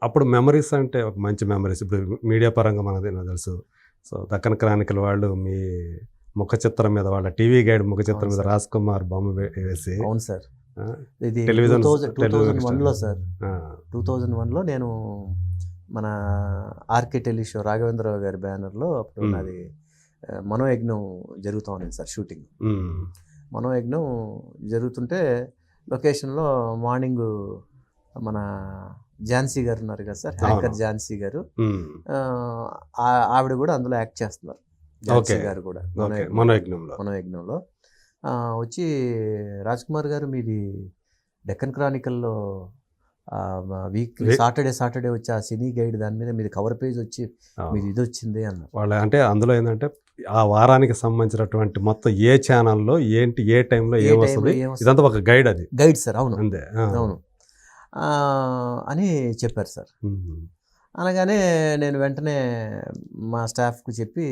అప్పుడు మెమరీస్ అంటే ఒక మంచి మెమరీస్ ఇప్పుడు మీడియా పరంగా మనది నాకు తెలుసు. సో దక్కన్ క్రానికల్ వాళ్ళు మీ ముఖ చిత్రం మీద వాళ్ళ టీవీ గైడ్ ముఖ చిత్రం అవును మీద సార్. రాజ్ కుమార్ బొమ్మ వేసి అవును సార్. ఆ, ఇది టెలివిజన్ 2001లో సార్. ఆ, 2001లో నేను మన ఆర్కే టెలిషో రాఘవేంద్రరావు గారి బ్యానర్లో అప్పుడు మ్మ్. నాది మనోయజ్ఞం జరుగుతూ ఉంది సార్ షూటింగ్. ఉమ్, మనోయజ్ఞం జరుగుతుంటే లొకేషన్లో మార్నింగ్ మన ఝాన్సీ గారు ఉన్నారు కదా సార్, యాంకర్ అవును. ఝాన్సీ గారు. ఉమ్, ఆవిడ కూడా అందులో యాక్ట్ చేస్తున్నారు, ఝాన్సీ ఓకే గారు కూడా ఓకే మనోయజ్ఞంలో. మనోయజ్ఞంలో. వచ్చి రాజ్ కుమార్ గారు మీది డెక్కన్ క్రానికల్లో వీక్లీ సాటర్డే వచ్చి ఆ సినీ గైడ్ దాని మీద మీది కవర్ పేజ్ వచ్చి అవును. మీది ఇది వచ్చింది అన్నారు. వాళ్ళ అంటే అందులో ఏంటంటే ఆ వారానికి సంబంధించినటువంటి మొత్తం ఏ ఛానల్లో ఏంటి ఏ టైంలో ఏ ఏమొస్తుంది టైంలో ఏమొస్తుంది? ఇదంతా ఒక గైడ్ అది గైడ్ సార్. అవును అంతే. అవును అని చెప్పారు సార్. ఉమ్, అనగానే నేను వెంటనే మా స్టాఫ్కు చెప్పి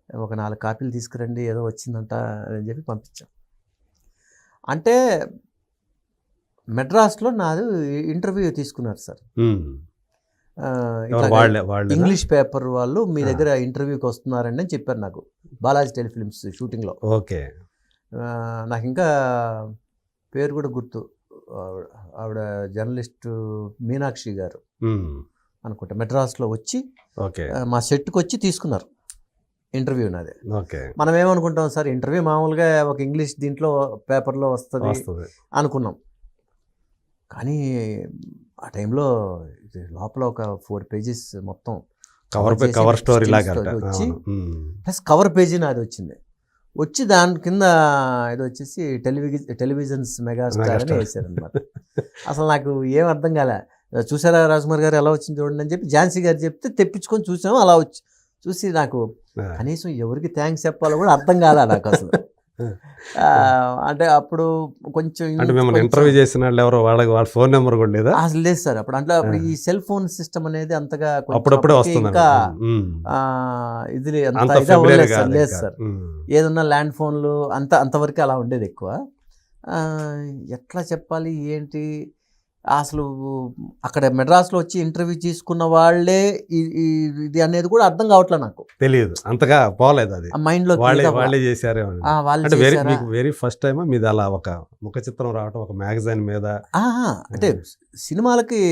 ఒక 4 కాపీలు తీసుకురండి, ఏదో వచ్చిందంట అని చెప్పి పంపించాం. అంటే మెడ్రాస్లో నాది ఇంటర్వ్యూ తీసుకున్నారు సార్. ఉమ్. ఆ, ఎవరు ఇట్లాగ వాళ్ళేనా? ఇంగ్లీష్ పేపర్ వాళ్ళు మీ ఆ. దగ్గర ఇంటర్వ్యూకి వస్తున్నారండి అని చెప్పారు నాకు, బాలాజీ టెలిఫిల్మ్స్ షూటింగ్లో. ఓకే. నాకు ఇంకా పేరు కూడా గుర్తు. ఆవిడ జర్నలిస్టు మీనాక్షి గారు ఉమ్, అనుకుంటా, మెడ్రాస్లో వచ్చి ఓకే మా సెట్కి వచ్చి తీసుకున్నారు ఇంటర్వ్యూ నాది. ఓకే మనం ఏమనుకుంటాం సార్, ఇంటర్వ్యూ మామూలుగా ఒక ఇంగ్లీష్ దీంట్లో పేపర్లో వస్తుంది వస్తుంది. అనుకున్నాం. కానీ ఆ టైంలో ఇది లోపల ఒక 4 పేజెస్ మొత్తం కవర్ స్టోరీ లాగా అంట. వచ్చి అవును. ఉమ్, ప్లస్ కవర్ పేజీ నాది వచ్చింది. వచ్చి దాని కింద ఇది వచ్చేసి టెలివిజన్స్ మెగాస్టార్ అని మెగాస్టార్. వేసారు అనమాట. అసలు నాకు ఏం అర్థం కాలే. చూసారా రాజ్కుమార్ గారు ఎలా వచ్చింది చూడండి అని చెప్పి ఝాన్సీ గారు చెప్తే తెప్పించుకొని చూసాము. అలా వచ్చి చూసి నాకు ఆ, కనీసం ఎవరికి థ్యాంక్స్ చెప్పాలో కూడా అర్థం కాలే నాకు అసలు. అంటే అప్పుడు కొంచెం అంటే మిమ్మల్ని ఇంటర్వ్యూ చేసిన వాళ్ళు ఎవరో వాళ్ళ ఫోన్ నెంబర్ కూడా లేదా? అసలు లేదు సార్. అప్పుడు ఈ సెల్ ఫోన్ సిస్టమ్ అనేది అంతగా కొంచెం అప్పుడప్పుడే అప్పటికి వస్తుంది. ఇంకా ఇది అంత అంత ఇది familiar అవ్వలేదు సార్. కాదు లేదు ఇంకా. సార్. ఉమ్, ఏదన్నా ల్యాండ్ ఫోన్లు అంతవరకు అలా ఉండేది ఎక్కువ. ఆ, ఎట్లా చెప్పాలి ఏంటి అసలు, అక్కడ మెడ్రాస్లో వచ్చి ఇంటర్వ్యూ తీసుకున్న వాళ్ళే ఇది అనేది కూడా అర్థం కావట్లే నాకు. తెలియదు అంతగా పోలేదు అది. ఆ మైండ్లో వాళ్ళే చేశారేమో. వాళ్ళు అంటే చేశారా? మీకు వెరీ ఫస్ట్ టైం మీది అలా ఒక ముఖ చిత్రం రావటం ఒక మ్యాగజైన్ మీద అంటే సినిమాలకి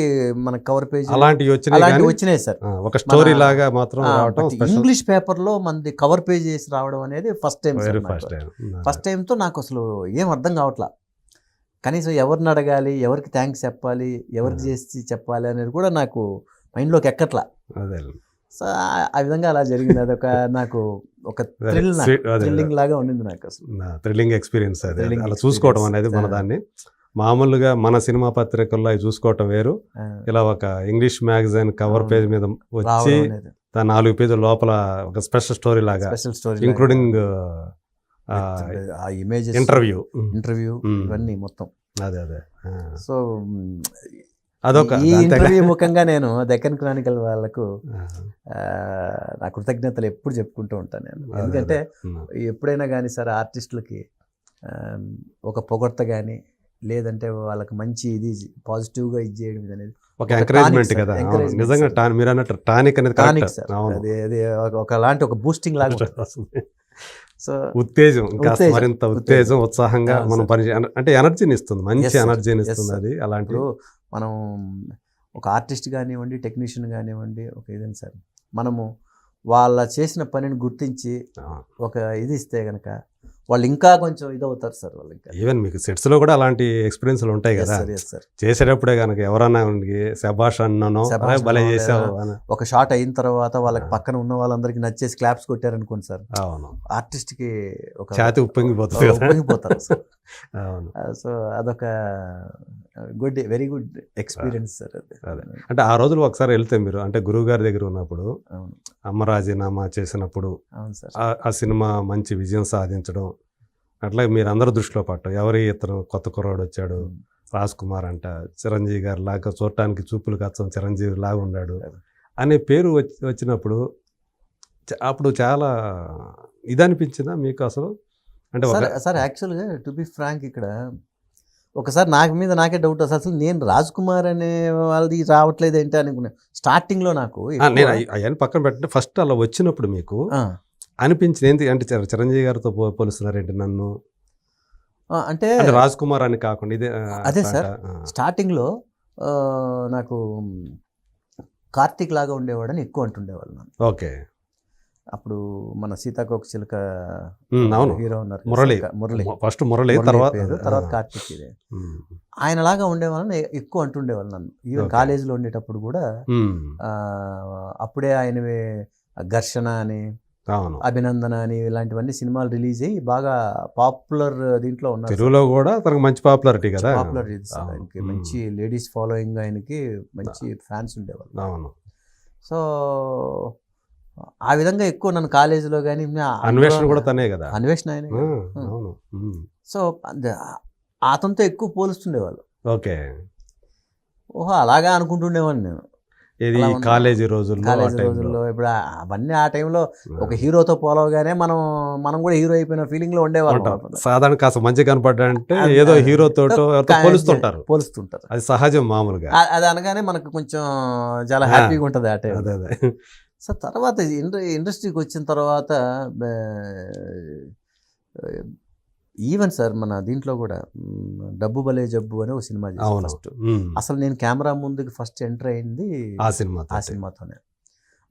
మన కవర్ పేజ్ అలాంటివి వచ్చినాయి అలాంటివి కానీ, వచ్చినాయి సార్. ఒక స్టోరీ లాగా మాత్రం రావటం స్పెషల్. ఇంగ్లీష్ పేపర్లో మనది కవర్ పేజ్ చేసి రావడం అనేది first time. Very first time. First టైంతో నాకు అసలు ఏం అర్థం కావట్లా. కనీసం ఎవరిని అడగాలి, ఎవరికి థ్యాంక్స్ చెప్పాలి, ఎవరికి చేసి చెప్పాలి అనేది కూడా నాకు మైండ్లోకి ఎక్కట్లా. అదే సో ఆ విధంగా అలా జరిగింది. అదొక నాకు ఒక థ్రిల్లింగ్ లాగా ఉండింది నాకు అసలు. థ్రిల్లింగ్ ఎక్స్పీరియన్స్ అది. Thrilling అలా చూసుకోవడం experience. అనేది మన దాన్ని మామూలుగా మన సినిమా పత్రికల్లో అవి చూసుకోవటం వేరు. ఆ, ఇలా ఒక ఇంగ్లీష్ మ్యాగజైన్ కవర్ అవును. పేజ్ మీద వచ్చి రావడం అనేది దాని 4 పేజీల లోపల ఒక స్పెషల్ స్టోరీ లాగా స్పెషల్ స్టోరీ, ఇంక్లూడింగ్ ఆ ఇమేజెస్, ఇంటర్వ్యూ. ఇంటర్వ్యూ ఇవన్నీ మొత్తం. అదే అదే సో అదొక ఈ అంతేగా. ఇంటర్వ్యూ ముఖంగా నేను డెక్కన్ క్రానికల్ వాళ్ళకు ఆ, నా కృతజ్ఞతలు ఎప్పుడు చెప్పుకుంటూ ఉంటాను నేను. అదే, ఎందుకంటే అదే. ఎప్పుడైనా కానీ సార్ ఆర్టిస్టులకి ఒక పొగడ్త కానీ లేదంటే వాళ్ళకి మంచి ఇది పాజిటివ్గా ఇది చేయడం అనేది ఒక ఎంకరేజ్మెంట్ tonic, కదా. sir. అవును, Encouragement, నిజంగా sir. మీరు అన్నట్టు టానిక్ అనేది టానిక్ కరెక్ట్. సార్. అవును. అది ఒకలాంటి ఒక బూస్టింగ్ లాగా ఉంటుంది. సో ఉత్తేజం ఇంకా ఉత్తేజం, మరింత ఉత్తేజం ఉత్సాహంగా అవును మనం సార్. పని అంటే ఎనర్జీని ఇస్తుంది, మంచి Yes, sir. ఎనర్జీని Yes, ఇస్తుంది sir. అది. అలాంటి ఇప్పుడు మనం ఒక ఆర్టిస్ట్ కానివ్వండి, టెక్నీషియన్ కానివ్వండి, ఒక ఇదేం సార్, మనము వాళ్ళ చేసిన పనిని గుర్తించి ఒక ఇది ఇస్తే కనుక వాళ్ళు ఇంకా కొంచెం ఇదవుతారు సార్. వాళ్ళు ఇంకా ఈవెన్ మీకు సెట్స్ లో కూడా అలాంటి ఎక్స్పీరియన్స్లు ఉంటాయి కదా. సార్ చేసేటప్పుడే కనుక ఎవరన్నా శబాష్ అన్ననో శభాష్ భలే అన్నో చేసావు లేదా అని. ఒక షాట్ అయిన తర్వాత వాళ్ళకి పక్కన ఉన్న వాళ్ళందరికీ నచ్చేసి క్లాప్స్ కొట్టారనుకోండి సార్, అవును, ఆర్టిస్ట్ కి ఒక ఛాతి ఉప్పొంగిపోతుంది కదా. ఉప్పొంగిపోతారు సార్. అవును. సో అదొక వెరీ గుడ్ ఎక్స్పీరియన్స్ సార్ అది. అదే. అంటే ఆ రోజులు ఒకసారి వెళ్తే మీరు అంటే గురువు గారి దగ్గర ఉన్నప్పుడు అవును అమ్మ రాజీనామా చేసినప్పుడు అవును సార్. ఆ సినిమా మంచి విజయం సాధించడం, అట్లా మీరు అందరూ దృష్టిలో పట్టడం, ఎవరి ఇతను కొత్త కుర్రాడు వచ్చాడు రాజ్ కుమార్ అంట, చిరంజీవి గారి లాగా చూడటానికి చూపులు కచ్చం చిరంజీవి లాగా ఉన్నాడు అనే పేరు వచ్చినప్పుడు అప్పుడు చాలా ఇది అనిపించిందా మీకు అసలు? అంటే సార్ యాక్చువల్గా టు బి ఫ్రాంక్ ఇక్కడ ఒకసారి నాకు మీద నాకే డౌట్ అసలు నేను రాజ్ కుమార్ అనే వాళ్ళది రావట్లేదు ఏంటి అనుకున్నా స్టార్టింగ్లో నాకు నేను అవన్నీ పక్కన పెట్టండి. ఫస్ట్ అలా వచ్చినప్పుడు మీకు ఆ, అనిపించింది ఏంటి అంటే చిరంజీవి గారితో పోలుస్తున్నారేంటి నన్ను అంటే అంటే రాజ్ కుమార్ అని కాకుండా ఇదే అదే సార్ స్టార్టింగ్లో నాకు కార్తీక్ లాగా ఉండేవాడని ఎక్కువ అంటుండేవాళ్ళు నన్ను. ఓకే. అప్పుడు మన సీతాకోక చిలుక అవును, హీరో ఉన్నారు మురళి మురళి ఫస్ట్ మురళి మురళి తర్వాత పేరు, తర్వాత కార్తీక్ ఇదే ఆయనలాగా ఉండేవాళ్ళని ఎక్కువ అంటుండేవాళ్ళు నన్ను. Even Okay. కాలేజీలో ఉండేటప్పుడు కూడా ఆ, అప్పుడే ఆయనవి ఘర్షణ అని అవును, అభినందన అని ఇలాంటివన్నీ సినిమాలు రిలీజ్ అయ్యి బాగా పాపులర్ దీంట్లో ఉన్నారు. తెలుగులో కూడా తనకు మంచి పాపులారిటీ కదా. పాపులర్ అవును. ఆయనకి మంచి లేడీస్ ఫాలోయింగ్, ఆయనకి మంచి ఫ్యాన్స్ ఉండేవాళ్ళు. అవును, సో ఆ విధంగా ఎక్కువ నన్ను కాలేజీలో కానీ అన్వేషణ కూడా తనే కదా. అన్వేషణ ఆయన. అవును. సో అతనితో ఎక్కువ పోలుస్తుండేవాళ్ళు. ఓకే. ఓహో అలాగా అనుకుంటుండేవాడిని నేను ఇది అలా ఉంది. కాలేజీ రోజుల్లో ఆ కాలేజీ టైంలో. రోజుల్లో ఇప్పుడు అవన్నీ ఆ టైంలో ఒక హీరోతో పోలవగానే మనం కూడా హీరో అయిపోయిన ఫీలింగ్ లో ఉండేవాళ్ళం. ఉంటాం. సాధారణ కాస్త మంచి కనపడ్డంటే అది- ఏదో అది- హీరోతో పోలుస్తుంటారు. పోలుస్తుంటారు. అది సహజం మామూలుగా. అది అనగానే మనకు కొంచెం చాలా హ్యాపీగా ఉంటుంది ఆ టైం. అదే అదే. సో తర్వాత ఇండస్ట్రీకి వచ్చిన తర్వాత ఈవెన్ సార్ మన దీంట్లో కూడా డబ్బు భలే జబ్బు అని ఒక సినిమా చేశాను అవును. ఫస్ట్. అసలు నేను కెమెరా ముందుకి ఫస్ట్ ఎంటర్ అయింది ఆ సినిమా ఆ సినిమాతోనే.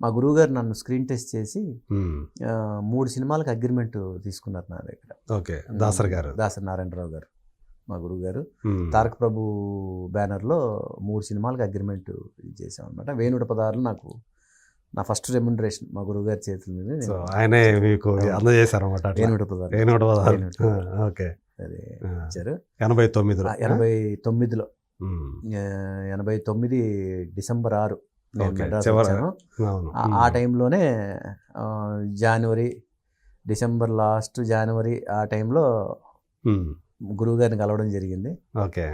మా గురువు గారు నన్ను స్క్రీన్ టెస్ట్ చేసి 3 సినిమాలకు అగ్రిమెంట్ తీసుకున్నారు నా దగ్గర. ఓకే. దాసరి గారు, దాసరి నారాయణరావు గారు మా గురువు గారు. తారక ప్రభు బ్యానర్లో 3 సినిమాలకు అగ్రిమెంట్ చేసాం అనమాట. 1016 నాకు నా ఫస్ట్ రెమ్యునరేషన్ మా గురువు గారి చేతుల మీద సో ఆయనే మీకు అందజేశారు అనమాట. 1016 ఓకే. అది ఇచ్చారు 89లో. 89లో 89 డిసెంబర్ 6 నేను ఓకే. మెడ్రాస్ చివర- వచ్చాను. అవును. ఆ టైంలోనే జనవరి డిసెంబర్ లాస్ట్ జనవరి ఆ టైంలో గురువు గారిని కలవడం జరిగింది. ఓకే.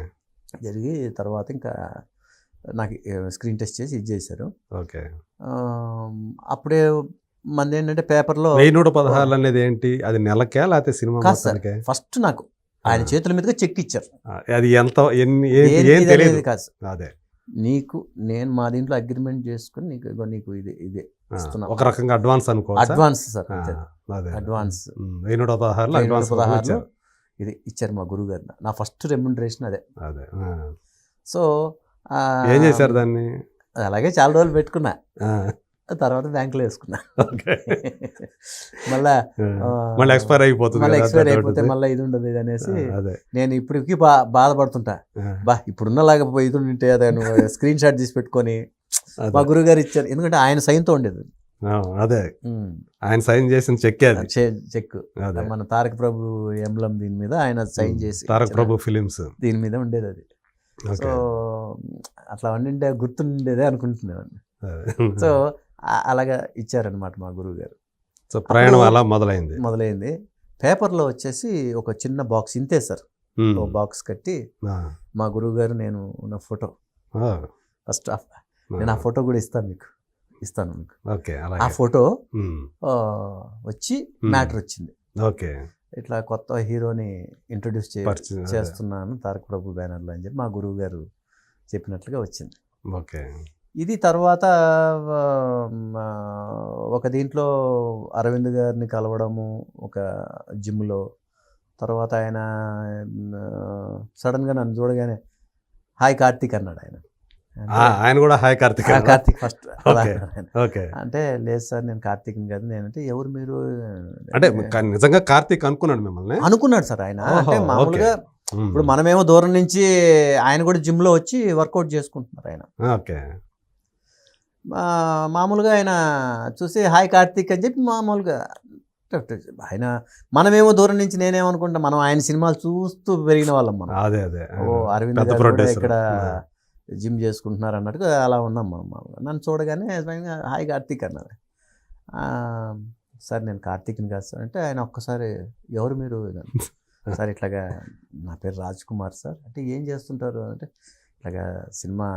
జరిగి తర్వాత ఇంకా నాకు స్క్రీన్ టెస్ట్ చేసి ఇది చేశారు. ఓకే. అప్పుడే మంది ఏంటంటే పేపర్లో 1116 అనేది ఏంటి? అది నెలకే లేకపోతే సినిమా కాదు సార్, మొత్తానికే? ఫస్ట్ నాకు ఆయన చేతుల మీదుగా చెక్ ఇచ్చారు. అది ఎంత ఏం దేనికి ఇది తెలియదు. అనేది కాదు. అదే నేను మా దీంట్లో అగ్రిమెంట్ చేసుకుని నీకు ఇదే ఇస్తున్నా. ఒక రకంగా అడ్వాన్స్ అనుకోవచ్చు. అడ్వాన్స్ సార్, అదే అడ్వాన్స్ 1116 అడ్వాన్స్ 1116 ఇది ఇచ్చారు మా గురువు గారు. నా ఫస్ట్ రెమ్యునరేషన్ అదే. అదే. సో ఏం చేశారు దాన్ని? అలాగే చాలా రోజులు పెట్టుకున్నా, తర్వాత బ్యాంకులో వేసుకున్నా. ఓకే. మళ్ళీ ఎక్స్పైర్ అయిపోతుంది మళ్ళీ కదా, ఎక్స్పైర్ అదే అయిపోతే ఉంటుంది. మళ్ళీ ఇది ఉండదు ఇది అనేసి అదే. నేను ఇప్పటికి బాధపడుతుంటా. ఇప్పుడున్నలాగా ఇది ఉంటే అదే స్క్రీన్ షాట్ తీసి పెట్టుకొని మా గురువు గారు ఇచ్చారు. ఎందుకంటే ఆయన సైన్తో ఉండేది. అదే ఆయన సైన్ చేసిన చెక్ అది. చెక్ మన తారక ప్రభు ఎంబ్లం దీని మీద ఆయన సైన్ చేసి తారక ప్రభు ఫిలిమ్స్ దీని మీద ఉండేది అది. సో అట్లా వండింటే గుర్తుండేదే అనుకుంటున్నాను. సో అలాగా ఇచ్చారనమాట మా గురువు గారు. సో ప్రయాణం అలా మొదలైంది. పేపర్లో వచ్చేసి ఒక చిన్న బాక్స్ ఇంతే సార్, ఒక బాక్స్ కట్టి మా గురువు గారు నేను ఉన్న ఫోటో ఫస్ట్ నేను ఆ ఫోటో కూడా ఇస్తాను మీకు. ఆ ఫోటో వచ్చి మ్యాటర్ వచ్చింది. ఓకే. ఇట్లా కొత్త హీరోని ఇంట్రొడ్యూస్ చేస్తున్నాను తారక ప్రభు బ్యానర్లో అని చెప్పి మా గురువు గారు చెప్పినట్లుగా వచ్చింది. ఓకే. ఇది తర్వాత ఒక దీంట్లో అరవింద్ గారిని కలవడము ఒక జిమ్లో. తర్వాత ఆయన సడన్గా నన్ను చూడగానే హాయ్ కార్తీక్ అన్నాడు. ఆయన కూడా హాయ్ కార్తీక్ ఫస్ట్ అంటే లేదు సార్ నేను కార్తీక్ని కాదు. నేనంటే ఎవరు మీరు అంటే నిజంగా కార్తీక్ అనుకున్నాడు మిమ్మల్ని? అనుకున్నాడు సార్ ఆయన. అంటే మామూలుగా ఇప్పుడు మనమేమో దూరం నుంచి ఆయన కూడా జిమ్లో వచ్చి వర్కౌట్ చేసుకుంటున్నారు ఆయన. ఓకే. మామూలుగా ఆయన చూసి హాయ్ కార్తీక్ అని చెప్పి మామూలుగా ఆయన మనమేమో దూరం నుంచి నేనేమనుకుంటా మనం ఆయన సినిమాలు చూస్తూ పెరిగిన వాళ్ళం మనం. అదే అరవింద్ గారు ఇక్కడ జిమ్ చేసుకుంటున్నారు అన్నట్టుగా అలా ఉన్నాం మనం. మామూలుగా నన్ను చూడగానే హాయ్ కార్తీక్ అన్నారు. సార్ నేను కార్తీక్ని కాదు సార్ అంటే ఆయన ఒక్కసారి ఎవరు మీరు సార్ ఇట్లాగా నా పేరు రాజ్ కుమార్ సార్ అంటే ఏం చేస్తుంటారు అంటే ఇట్లాగా సినిమా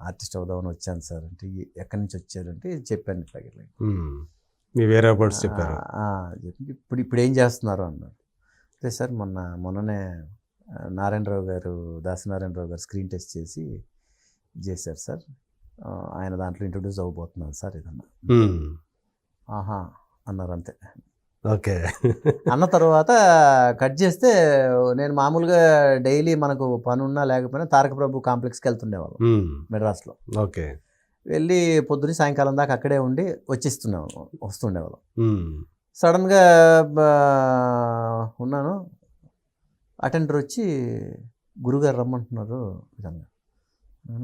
ఆర్టిస్ట్ అవుదామని వచ్చాను సార్ అంటే ఎక్కడి నుంచి వచ్చారంటే చెప్పాను ఇట్లా మీ వేరే వర్డ్స్ చెప్పారు. ఇప్పుడు ఏం చేస్తున్నారు అన్నారు. అదే సార్ మొన్ననే నారాయణరావు గారు, దాసనారాయణరావు గారు స్క్రీన్ టెస్ట్ చేశారు సార్. ఆయన దాంట్లో ఇంట్రొడ్యూస్ అవ్వబోతున్నాను సార్ ఏదన్నా. ఆహా అన్నారు అంతే. ఓకే. అన్న తర్వాత కట్ చేస్తే నేను మామూలుగా డైలీ మనకు పని ఉన్నా లేకపోయినా తారక ప్రభు కాంప్లెక్స్కి వెళ్తుండేవాళ్ళం మెడ్రాస్లో. ఓకే. వెళ్ళి పొద్దున్న సాయంకాలం దాకా అక్కడే ఉండి వస్తుండేవాళ్ళం. సడన్గా ఉన్నాను, అటెండర్ వచ్చి గురుగారు రమ్మంటున్నారు విధంగా.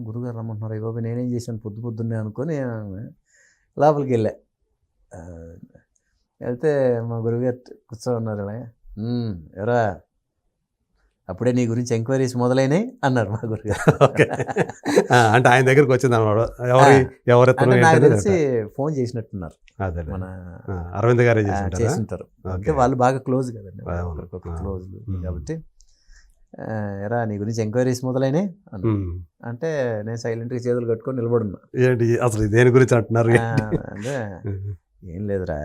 గురుగారు రమ్మంటున్నారు, ఈ బాబు నేనేం చేశాను పొద్దున్నే అనుకొని లోపలికి వెళ్ళా. వెళ్తే మా గురుగారు కూర్చో ఉన్నారు. ఎవరా అప్పుడే నీ గురించి ఎంక్వైరీస్ మొదలైనాయి అన్నారు మా గురుగారు. అంటే ఆయన దగ్గరికి వచ్చింది అన్నమాట. నాకు తెలిసి ఫోన్ చేసినట్టున్నారు, మన అరవింద్ గారే చేసింటారు. అంటే వాళ్ళు బాగా క్లోజ్ కదండి, క్లోజ్ కాబట్టి. ఎరా నీ గురించి ఎంక్వైరీస్ మొదలైనాయి అన్న. అంటే నేను సైలెంట్గా చేతులు కట్టుకొని నిలబడున్నా. ఏంటి అసలు దేని గురించి అంటున్నారు? అంటే ఏం లేదురా,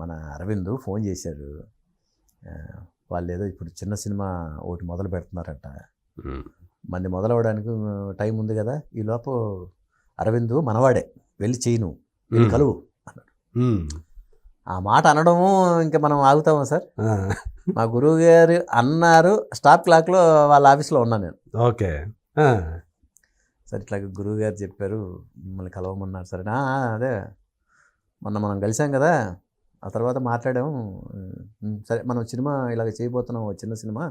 మన అరవింద్ ఫోన్ చేశారు, వాళ్ళు ఏదో ఇప్పుడు చిన్న సినిమా ఒకటి మొదలు పెడుతున్నారంట, మంది మొదలవడానికి టైం ఉంది కదా, ఈ లోపు అరవింద్ మనవాడే, వెళ్ళి చేయను, వెళ్ళి కలువు అన్నాడు. ఆ మాట అనడము ఇంకా మనం ఆగుతామా సార్? మా గురువు గారు అన్నారు, స్టాప్ క్లాక్లో వాళ్ళ ఆఫీస్లో ఉన్నాను నేను. ఓకే. సరే ఇట్లా గురువు గారు చెప్పారు, మిమ్మల్ని కలవమన్నారు. సరే అదే మొన్న మనం కలిసాం కదా, ఆ తర్వాత మాట్లాడాము. సరే మనం సినిమా ఇలాగ చేయబోతున్నాం, చిన్న సినిమా,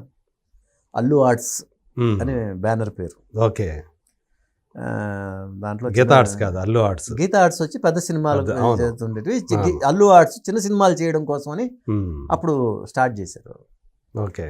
అల్లు ఆర్ట్స్ అని బ్యానర్ పేరు. ఓకే. దాంట్లో గీతా ఆర్ట్స్ కాదు, అల్లు ఆర్ట్స్. గీతా ఆర్ట్స్ వచ్చి పెద్ద సినిమాలు చేస్తుండేవి, అల్లు ఆర్ట్స్ చిన్న సినిమాలు చేయడం కోసం అని అప్పుడు స్టార్ట్ చేశారు. ఓకే.